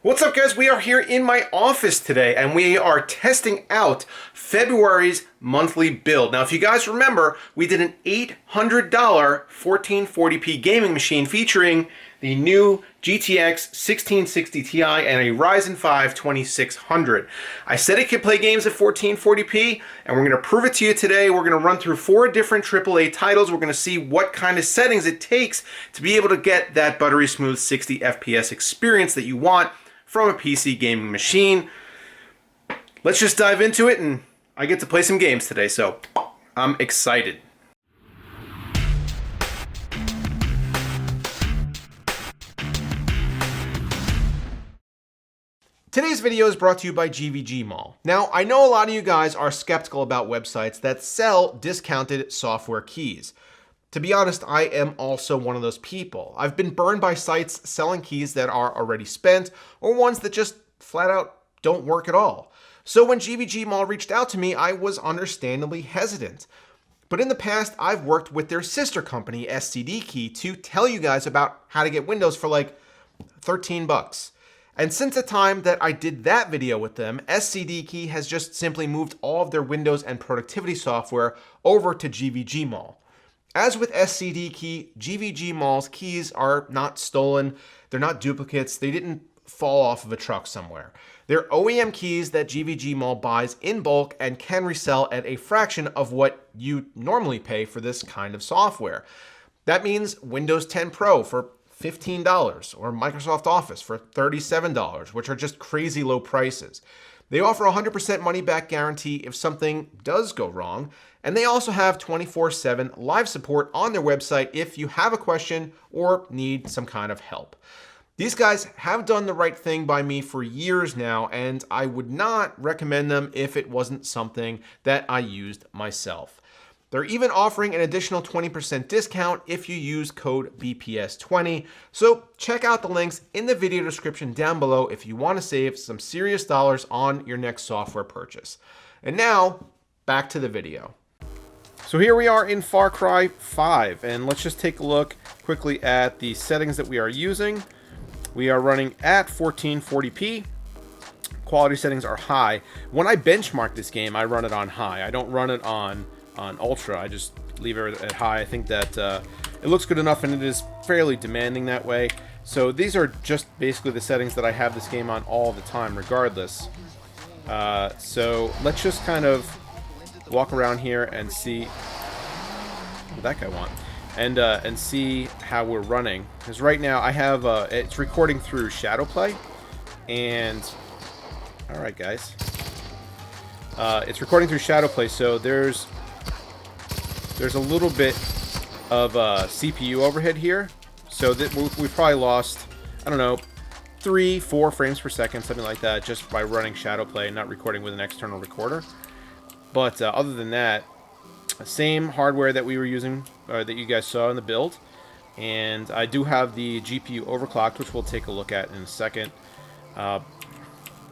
What's up, guys? We are here in my office today and we are testing out February's monthly build. Now, if you guys remember, we did an $800 1440p gaming machine featuring the new GTX 1660 Ti and a Ryzen 5 2600. I said it could play games at 1440p, and we're going to prove it to you today. We're going to run through 4 different AAA titles. We're going to see what kind of settings it takes to be able to get that buttery smooth 60 FPS experience that you want from a PC gaming machine. Let's just dive into it, and I get to play some games today, so I'm excited. Today's video is brought to you by GVG Mall. Now, I know a lot of you guys are skeptical about websites that sell discounted software keys. To be honest, I am also one of those people. I've been burned by sites selling keys that are already spent or ones that just flat out don't work at all. So when GVG Mall reached out to me, I was understandably hesitant. But in the past, I've worked with their sister company, SCD Key, to tell you guys about how to get Windows for like 13 bucks. And since the time that I did that video with them, SCD Key has just simply moved all of their Windows and productivity software over to GVG Mall. As with SCD Key, GVG Mall's keys are not stolen, they're not duplicates, they didn't fall off of a truck somewhere. They're OEM keys that GVG Mall buys in bulk and can resell at a fraction of what you normally pay for this kind of software. That means Windows 10 Pro for $15 or Microsoft Office for $37, which are just crazy low prices. They offer a 100% money-back guarantee if something does go wrong, and they also have 24/7 live support on their website if you have a question or need some kind of help. These guys have done the right thing by me for years now, and I would not recommend them if it wasn't something that I used myself. They're even offering an additional 20% discount if you use code BPS20. So check out the links in the video description down below if you want to save some serious dollars on your next software purchase. And now, back to the video. So here we are in Far Cry 5, and let's just take a look quickly at the settings that we are using. We are running at 1440p. Quality settings are high. When I benchmark this game, I run it on high. I don't run it on ultra. I just leave it at high. I think that it looks good enough, and it is fairly demanding that way. So these are just basically the settings that I have this game on all the time, regardless. So let's just kind of walk around here and see what that guy wants, and see how we're running. Because right now I have it's recording through Shadowplay, and all right, guys, it's recording through Shadowplay. So there's a little bit of CPU overhead here, so that we probably lost, I don't know, 3-4 frames per second, something like that, just by running Shadowplay and not recording with an external recorder. But other than that, same hardware that we were using, that you guys saw in the build, and I do have the GPU overclocked, which we'll take a look at in a second. Let's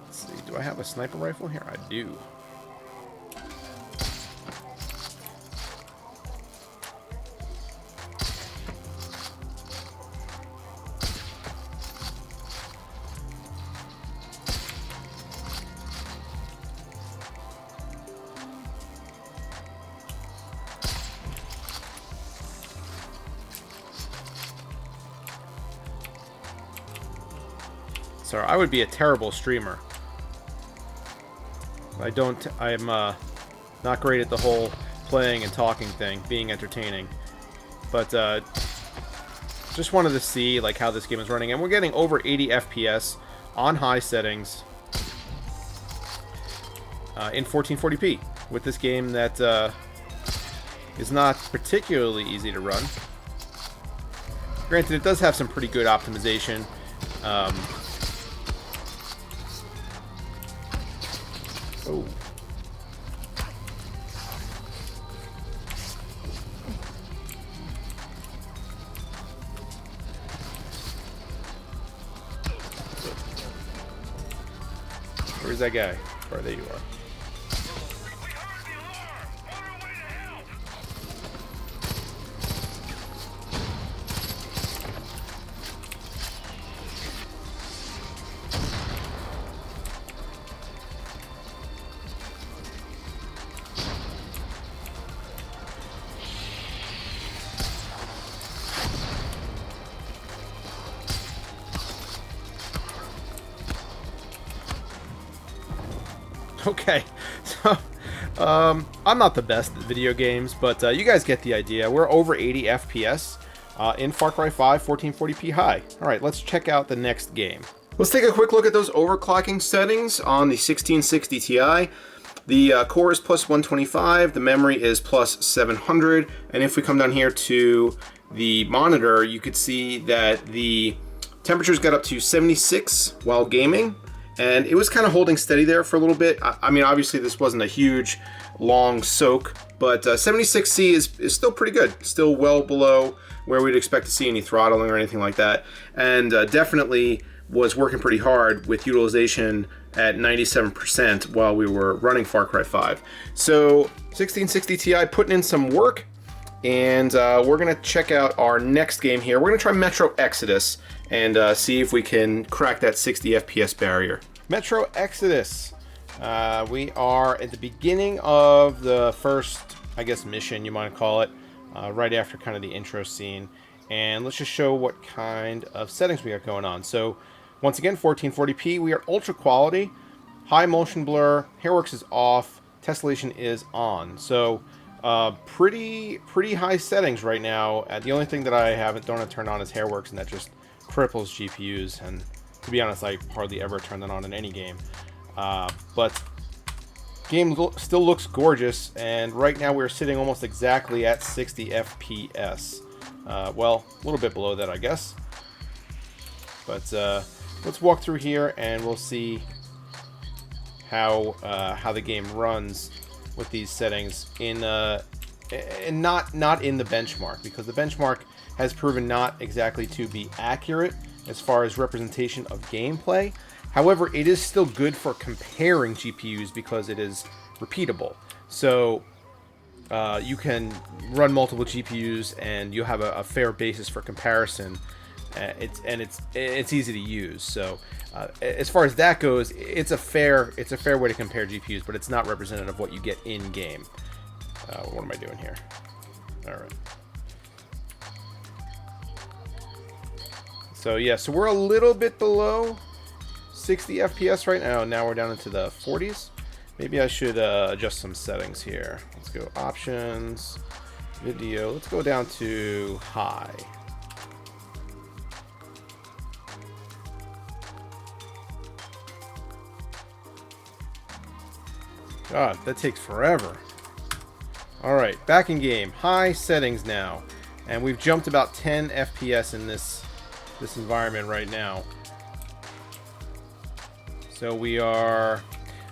see, do I have a sniper rifle here? I do. Sorry, I would be a terrible streamer. I'm not great at the whole playing and talking thing, being entertaining. But just wanted to see like how this game is running, and we're getting over 80 FPS on high settings in 1440p with this game that is not particularly easy to run. Granted, it does have some pretty good optimization. Oh. Where's that guy? Oh, there you are. Okay, so I'm not the best at video games, but you guys get the idea. We're over 80 FPS in Far Cry 5 1440p high. All right, let's check out the next game. Let's take a quick look at those overclocking settings on the 1660 Ti. The core is plus 125, the memory is plus 700, and if we come down here to the monitor, you could see that the temperatures got up to 76 while gaming, and it was kind of holding steady there for a little bit. I mean, obviously this wasn't a huge, long soak, but 76C is still pretty good. Still well below where we'd expect to see any throttling or anything like that, and definitely was working pretty hard with utilization at 97% while we were running Far Cry 5. So 1660 Ti putting in some work, and we're gonna check out our next game here. We're gonna try Metro Exodus and see if we can crack that 60 FPS barrier. Metro Exodus. We are at the beginning of the first, I guess, mission, you might call it, right after kind of the intro scene. And let's just show what kind of settings we got going on. So once again, 1440p, we are ultra quality, high motion blur, Hairworks is off, tessellation is on. So pretty high settings right now. The only thing that I don't have turned on is Hairworks, and that just cripples GPUs. And to be honest, I hardly ever turn that on in any game. But game still looks gorgeous, and right now we're sitting almost exactly at 60 FPS. Well, a little bit below that, I guess. But let's walk through here and we'll see how the game runs with these settings and not in the benchmark, because the benchmark has proven not exactly to be accurate as far as representation of gameplay. However, it is still good for comparing GPUs because it is repeatable. So you can run multiple GPUs and you have a fair basis for comparison. It's easy to use. So as far as that goes, it's a fair way to compare GPUs, but it's not representative of what you get in game. What am I doing here? All right. So yeah, so we're a little bit below 60 FPS right now. Now we're down into the 40s. Maybe I should adjust some settings here. Let's go options, video. Let's go down to high. God, that takes forever. All right, back in game. High settings now, and we've jumped about 10 FPS in this environment right now. So we are,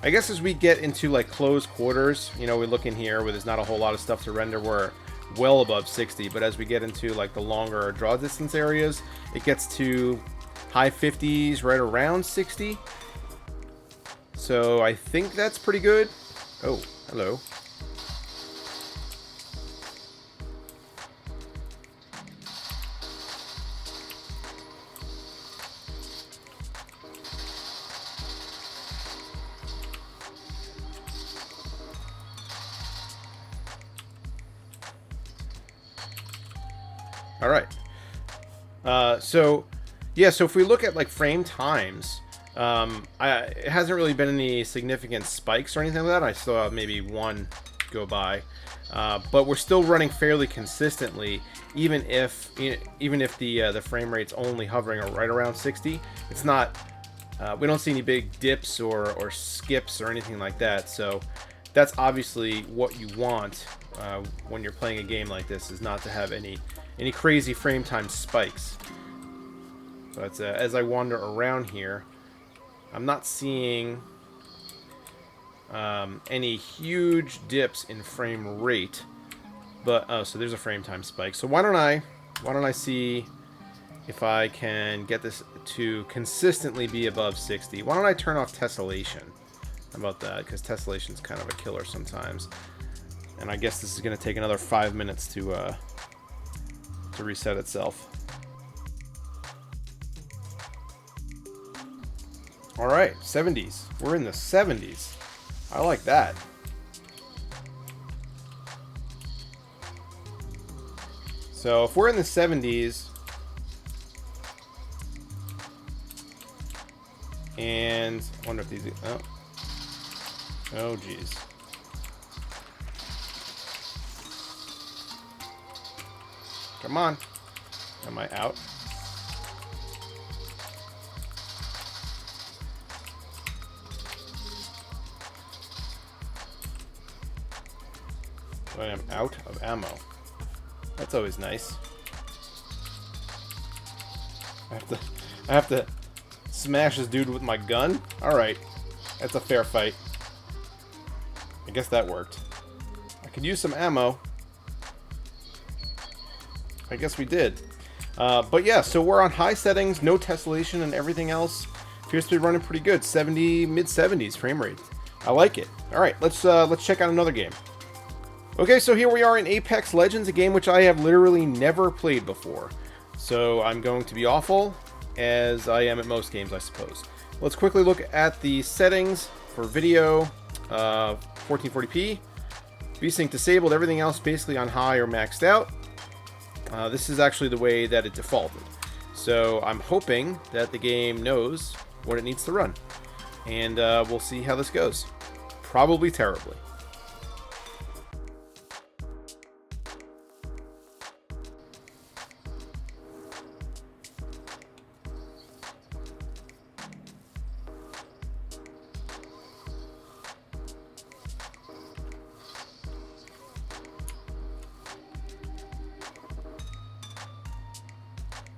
I guess, as we get into like close quarters, you know, we look in here where there's not a whole lot of stuff to render, we're well above 60. But as we get into like the longer draw distance areas, it gets to high 50s, right around 60. So I think that's pretty good. Oh, hello. All right. So if we look at like frame times, it hasn't really been any significant spikes or anything like that. I still have maybe one go by, but we're still running fairly consistently, even if the frame rate's only hovering right around 60. It's not. We don't see any big dips or skips or anything like that. So that's obviously what you want when you're playing a game like this, is not to have any crazy frame time spikes. But as I wander around here, I'm not seeing any huge dips in frame rate. But oh, so there's a frame time spike. So why don't I see if I can get this to consistently be above 60. Why don't I turn off tessellation? How about that? Because tessellation's kind of a killer sometimes. And I guess this is going to take another 5 minutes to reset itself. All right, 70s. We're in the 70s. I like that. So if we're in the 70s, and I wonder if these. Oh, Oh, jeez. Come on. Am I out? I am out of ammo. That's always nice. I have to smash this dude with my gun? Alright. That's a fair fight. I guess that worked. I could use some ammo. I guess we did. But yeah, so we're on high settings, no tessellation, and everything else appears to be running pretty good. 70, mid-70s frame rate. I like it. Alright, let's check out another game. Okay, so here we are in Apex Legends, a game which I have literally never played before. So I'm going to be awful, as I am at most games, I suppose. Let's quickly look at the settings for video. 1440p. VSync disabled, everything else basically on high or maxed out. This is actually the way that it defaulted. So I'm hoping that the game knows what it needs to run. And we'll see how this goes. Probably terribly.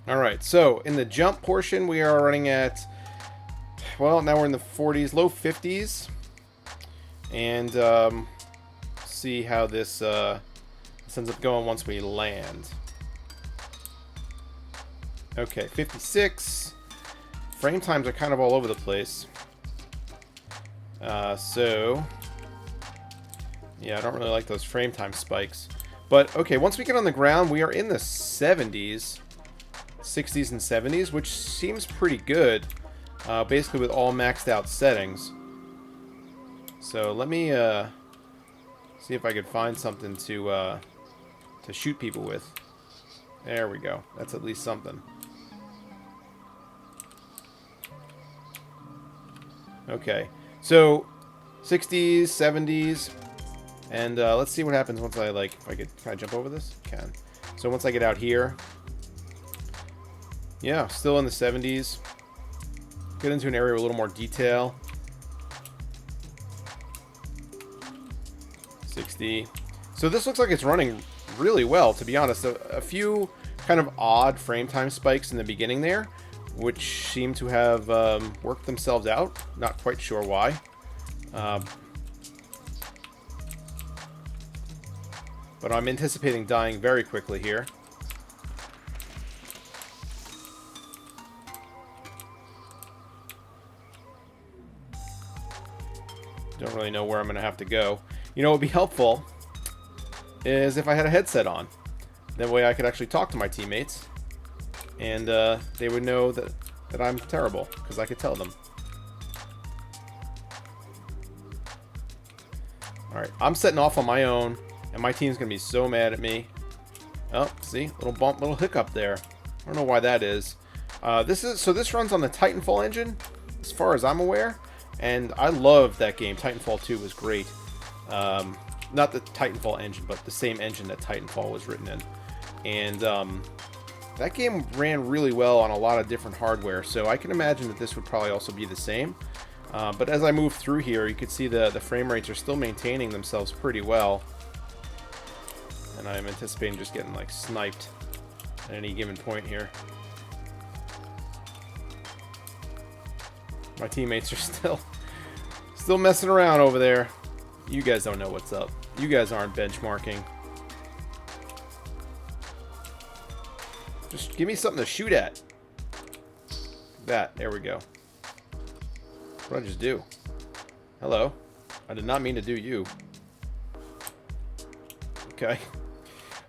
Alright, so in the jump portion we are running at, well, now we're in the 40s, low 50s. And see how this ends up going once we land. Okay, 56. Frame times are kind of all over the place. So, yeah, I don't really like those frame time spikes. But, okay, once we get on the ground, we are in the 70s. 60s and 70s, which seems pretty good, basically with all maxed out settings. So let me see if I could find something to shoot people with. There we go. That's at least something. Okay, so 60s, 70s, and let's see what happens once I can I jump over this? Can. So once I get out here. Yeah, still in the 70s. Get into an area with a little more detail. 60. So this looks like it's running really well, to be honest. A few kind of odd frame time spikes in the beginning there, which seem to have worked themselves out. Not quite sure why. But I'm anticipating dying very quickly here. Don't really know where I'm going to have to go. You know what would be helpful is if I had a headset on. That way I could actually talk to my teammates. And they would know that I'm terrible, because I could tell them. Alright, I'm setting off on my own, and my team's going to be so mad at me. Oh, see? Little bump, little hiccup there. I don't know why that is. This runs on the Titanfall engine, as far as I'm aware. And I love that game. Titanfall 2 was great. Not the Titanfall engine, but the same engine that Titanfall was written in. And that game ran really well on a lot of different hardware, so I can imagine that this would probably also be the same. But as I move through here, you can see the frame rates are still maintaining themselves pretty well. And I'm anticipating just getting like sniped at any given point here. My teammates are still messing around over there. You guys don't know what's up. You guys aren't benchmarking. Just give me something to shoot at. There we go. What did I just do? Hello. I did not mean to do you. Okay.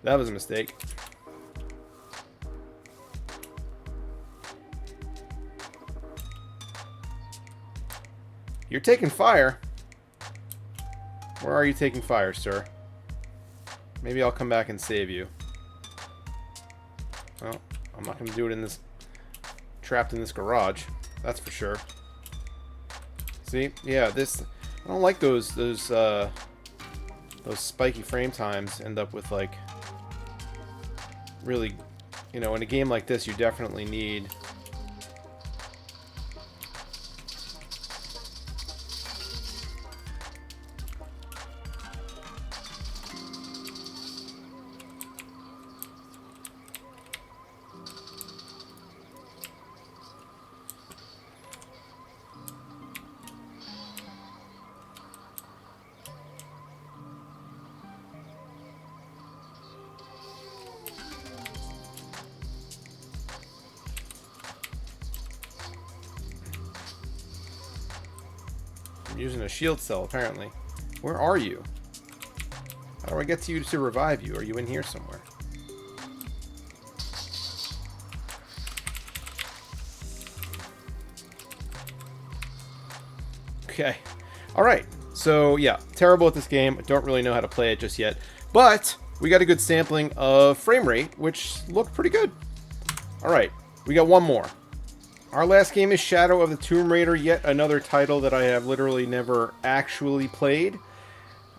That was a mistake. You're taking fire. Where are you taking fire, sir? Maybe I'll come back and save you. Well, I'm not going to do it trapped in this garage. That's for sure. See? Yeah, this I don't like those spiky frame times. End up with like really, you know, in a game like this, you definitely need I'm using a shield cell, apparently. Where are you? How do I get to you to revive you? Are you in here somewhere? Okay. Alright. So, yeah. Terrible at this game. I don't really know how to play it just yet. But, we got a good sampling of frame rate, which looked pretty good. Alright. We got one more. Our last game is Shadow of the Tomb Raider, yet another title that I have literally never actually played.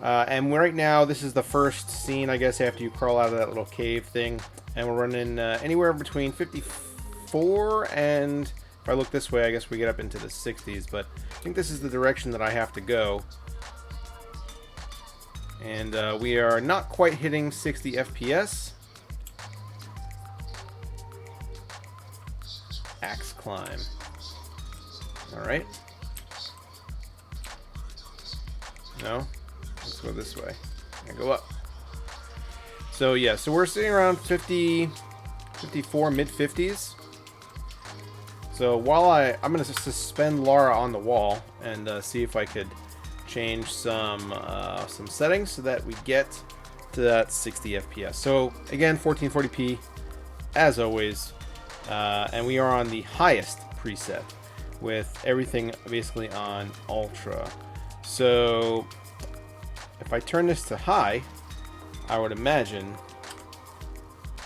And right now, this is the first scene, I guess, after you crawl out of that little cave thing. And we're running anywhere between 54 and, if I look this way, I guess we get up into the 60s. But I think this is the direction that I have to go. And we are not quite hitting 60 FPS. Axe climb. Alright. No? Let's go this way. And go up. So yeah, so we're sitting around 50, 54, mid-50s. So while I'm going to suspend Lara on the wall and see if I could change some settings so that we get to that 60 FPS. So again, 1440p, as always. And we are on the highest preset with everything basically on ultra. So if I turn this to high, I would imagine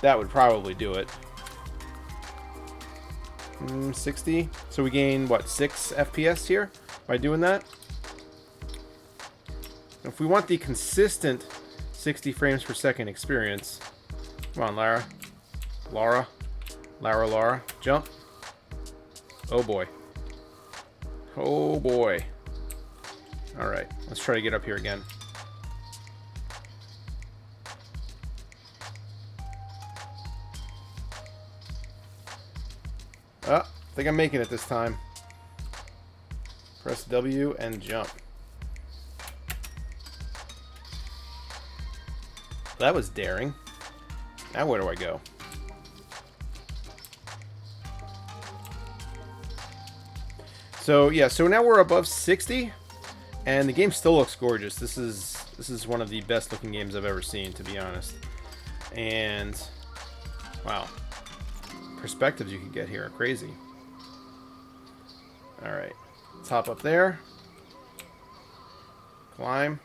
that would probably do it. 60. So we gain what, 6 FPS here by doing that? If we want the consistent 60 frames per second experience, come on, Lara, jump. Oh boy. Oh boy. Alright, let's try to get up here again. I think I'm making it this time. Press W and jump. That was daring. Now where do I go? So yeah, so now we're above 60, and the game still looks gorgeous. This is one of the best looking games I've ever seen, to be honest. And wow, perspectives you can get here are crazy. All right, let's hop up there, climb.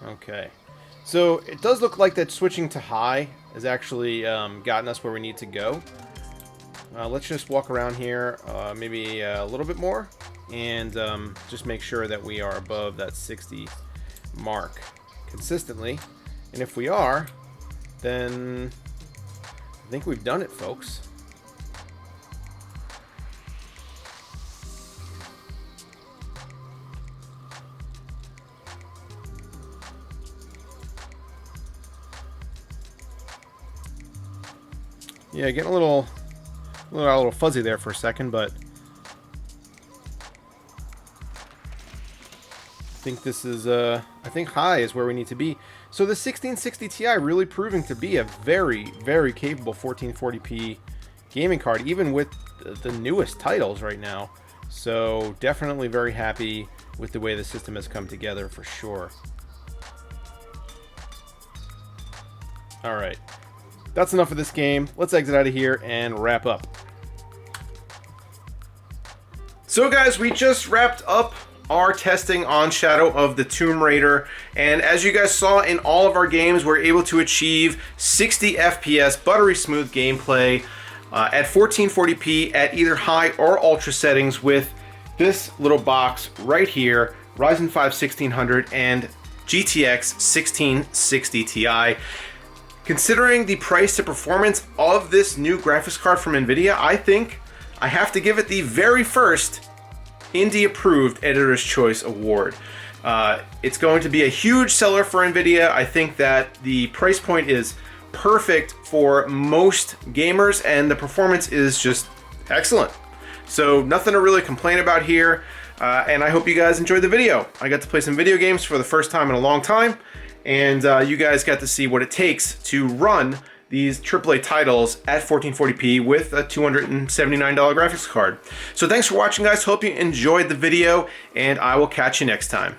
Okay, so it does look like that switching to high has actually gotten us where we need to go. Let's just walk around here maybe a little bit more and just make sure that we are above that 60 mark consistently. And if we are, then I think we've done it, folks. Yeah, getting a little fuzzy there for a second, but I think this is I think high is where we need to be. So the 1660 Ti really proving to be a very, very capable 1440p gaming card, even with the newest titles right now. So definitely very happy with the way the system has come together for sure. All right, that's enough of this game. Let's exit out of here and wrap up. So guys, we just wrapped up our testing on Shadow of the Tomb Raider, and as you guys saw in all of our games, we're able to achieve 60 FPS, buttery smooth gameplay at 1440p at either high or ultra settings with this little box right here, Ryzen 5 1600 and GTX 1660 Ti. Considering the price to performance of this new graphics card from NVIDIA, I think I have to give it the very first Indie Approved Editor's Choice Award. It's going to be a huge seller for NVIDIA. I think that the price point is perfect for most gamers and the performance is just excellent. So nothing to really complain about here. And I hope you guys enjoyed the video. I got to play some video games for the first time in a long time, and you guys got to see what it takes to run these AAA titles at 1440p with a $279 graphics card. So thanks for watching, guys. Hope you enjoyed the video, and I will catch you next time.